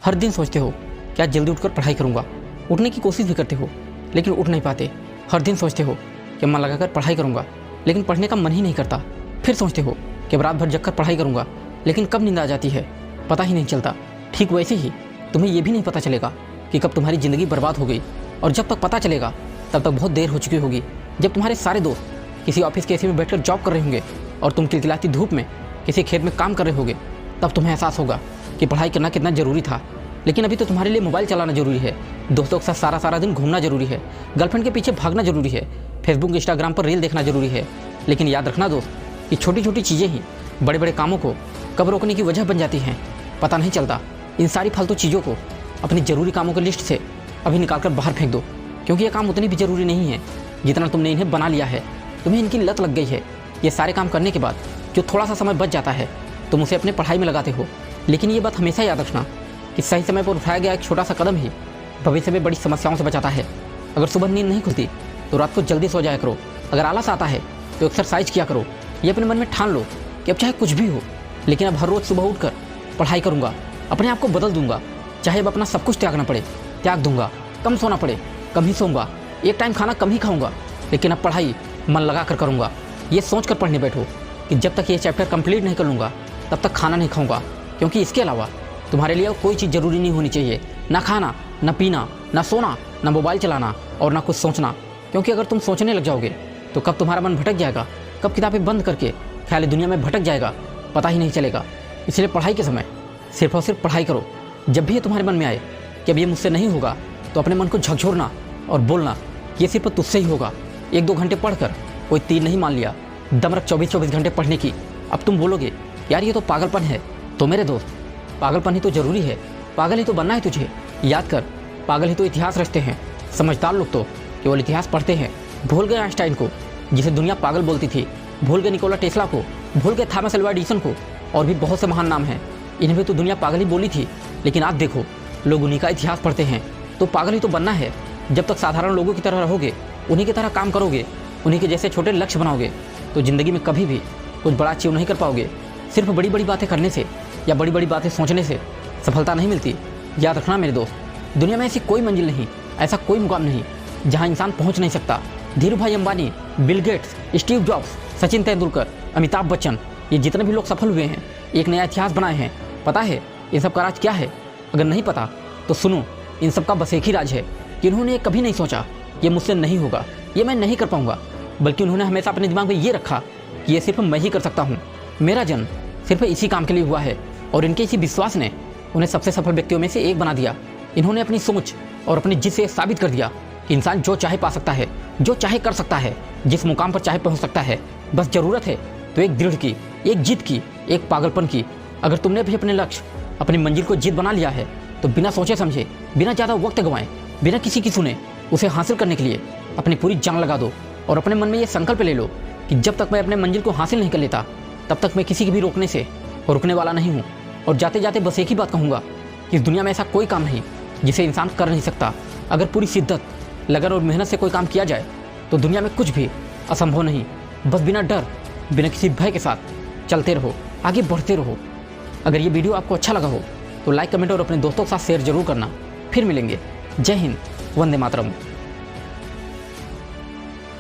हर दिन सोचते हो कि आज जल्दी उठकर पढ़ाई करूँगा, उठने की कोशिश भी करते हो लेकिन उठ नहीं पाते। हर दिन सोचते हो कि मन लगाकर पढ़ाई करूँगा लेकिन पढ़ने का मन ही नहीं करता। फिर सोचते हो कि रात भर जगकर पढ़ाई करूँगा लेकिन कब नींद आ जाती है पता ही नहीं चलता। ठीक वैसे ही तुम्हें ये भी नहीं पता चलेगा कि कब तुम्हारी ज़िंदगी बर्बाद हो गई, और जब तक पता चलेगा तब तक बहुत देर हो चुकी होगी। जब तुम्हारे सारे दोस्त किसी ऑफिस के एसी में बैठकर जॉब कर रहे होंगे और तुम किलकिलाती धूप में किसी खेत में काम कर रहे होगे, तब तुम्हें एहसास होगा कि पढ़ाई करना कितना ज़रूरी था। लेकिन अभी तो तुम्हारे लिए मोबाइल चलाना ज़रूरी है, दोस्तों के साथ सारा दिन घूमना ज़रूरी है, गर्लफ्रेंड के पीछे भागना ज़रूरी है, फेसबुक इंस्टाग्राम पर रील देखना ज़रूरी है। लेकिन याद रखना दोस्त कि छोटी छोटी चीज़ें ही बड़े बड़े कामों को कब रोकने की वजह बन जाती हैं पता नहीं चलता। इन सारी फालतू चीज़ों को अपनी ज़रूरी कामों की लिस्ट से अभी निकाल कर बाहर फेंक दो, क्योंकि ये काम उतनी भी ज़रूरी नहीं है जितना तुमने इन्हें बना लिया है। तुम्हें इनकी लत लग गई है। ये सारे काम करने के बाद जो थोड़ा सा समय बच जाता है तुम उसे अपने पढ़ाई में लगाते हो। लेकिन ये बात हमेशा याद रखना कि सही समय पर उठाया गया एक छोटा सा कदम ही भविष्य में बड़ी समस्याओं से बचाता है। अगर सुबह नींद नहीं खुलती तो रात को जल्दी सो जाया करो। अगर आलस आता है तो एक्सरसाइज किया करो। ये अपने मन में ठान लो कि अब चाहे कुछ भी हो लेकिन अब हर रोज़ सुबह उठकर पढ़ाई करूँगा, अपने आप को बदल दूंगा। चाहे अब अपना सब कुछ त्यागना पड़े त्याग दूंगा, कम सोना पड़े कम ही सोऊंगा, एक टाइम खाना कम ही खाऊंगा, लेकिन अब पढ़ाई मन लगा कर करूँगा। ये सोच कर पढ़ने बैठो कि जब तक ये चैप्टर कंप्लीट नहीं कर लूँगा तब तक खाना नहीं खाऊंगा, क्योंकि इसके अलावा तुम्हारे लिए कोई चीज़ ज़रूरी नहीं होनी चाहिए। ना खाना, ना पीना, ना सोना, ना मोबाइल चलाना और ना कुछ सोचना। क्योंकि अगर तुम सोचने लग जाओगे तो कब तुम्हारा मन भटक जाएगा, कब किताबें बंद करके ख्याली दुनिया में भटक जाएगा पता ही नहीं चलेगा। इसलिए पढ़ाई के समय सिर्फ और सिर्फ पढ़ाई करो। जब भी ये तुम्हारे मन में आए कि अब ये मुझसे नहीं होगा तो अपने मन को झकझोरना और बोलना ये सिर्फ तुझसे ही होगा। 1-2 घंटे पढ़कर कोई तीर नहीं मान लिया, दम रख 24-24 घंटे पढ़ने की। अब तुम बोलोगे यार ये तो पागलपन है। तो मेरे दोस्त पागलपन ही तो ज़रूरी है, पागल ही तो बनना है तुझे। याद कर, पागल ही तो इतिहास रचते हैं। समझदार लोग तो केवल इतिहास पढ़ते हैं। भूल गए आइंस्टाइन को जिसे दुनिया पागल बोलती थी, भूल गए निकोला टेस्ला को, भूल गए थॉमस अल्वा एडिसन को, और भी बहुत से महान नाम हैं। इन्हें भी तो दुनिया पागल ही बोली थी। लेकिन आज देखो लोग उन्हीं का इतिहास पढ़ते हैं। तो पागल ही तो बनना है। जब तक साधारण लोगों की तरह रहोगे, उन्हीं की तरह काम करोगे, उन्हीं के जैसे छोटे लक्ष्य बनाओगे तो ज़िंदगी में कभी भी कुछ बड़ा अचीव नहीं कर पाओगे। सिर्फ बड़ी बड़ी बातें करने से या बड़ी बड़ी बातें सोचने से सफलता नहीं मिलती। याद रखना मेरे दोस्त, दुनिया में ऐसी कोई मंजिल नहीं, ऐसा कोई मुकाम नहीं जहाँ इंसान पहुँच नहीं सकता। धीरू भाई Ambani, Bill Gates, Steve jobs, Sachin Tendulkar, Amitabh Bachchan, ये जितने भी लोग सफल हुए हैं एक नया इतिहास बनाए हैं। पता है इन सब का राज क्या है? अगर नहीं पता तो सुनो, इन सब का बस एक ही राज है कि उन्होंने कभी नहीं सोचा ये मुझसे नहीं होगा, ये मैं नहीं कर पाऊंगा, बल्कि उन्होंने हमेशा अपने दिमाग में ये रखा कि ये सिर्फ मैं ही कर सकता हूँ। मेरा जन्म सिर्फ इसी काम के लिए हुआ है, और इनके इसी विश्वास ने उन्हें सबसे सफल व्यक्तियों में से एक बना दिया। इन्होंने अपनी सोच और अपनी जिद से साबित कर दिया कि इंसान जो चाहे पा सकता है, जो चाहे कर सकता है, जिस मुकाम पर चाहे पहुँच सकता है। बस ज़रूरत है तो एक दृढ़ की, एक जिद की, एक पागलपन की। अगर तुमने भी अपने लक्ष्य, अपनी मंजिल को जिद बना लिया है तो बिना सोचे समझे, बिना ज़्यादा वक्त गंवाए, बिना किसी की सुने उसे हासिल करने के लिए अपनी पूरी जान लगा दो। और अपने मन में ये संकल्प ले लो कि जब तक मैं अपने मंजिल को हासिल नहीं कर लेता तब तक मैं किसी की भी रोकने से रुकने वाला नहीं हूँ। और जाते जाते बस एक ही बात कहूँगा कि इस दुनिया में ऐसा कोई काम नहीं जिसे इंसान कर नहीं सकता। अगर पूरी शिद्दत, लगन और मेहनत से कोई काम किया जाए तो दुनिया में कुछ भी असंभव नहीं। बस बिना डर, बिना किसी भय के साथ चलते रहो, आगे बढ़ते रहो। अगर ये वीडियो आपको अच्छा लगा हो तो लाइक, कमेंट और अपने दोस्तों के साथ शेयर जरूर करना। फिर मिलेंगे। जय हिंद, वंदे मातरम।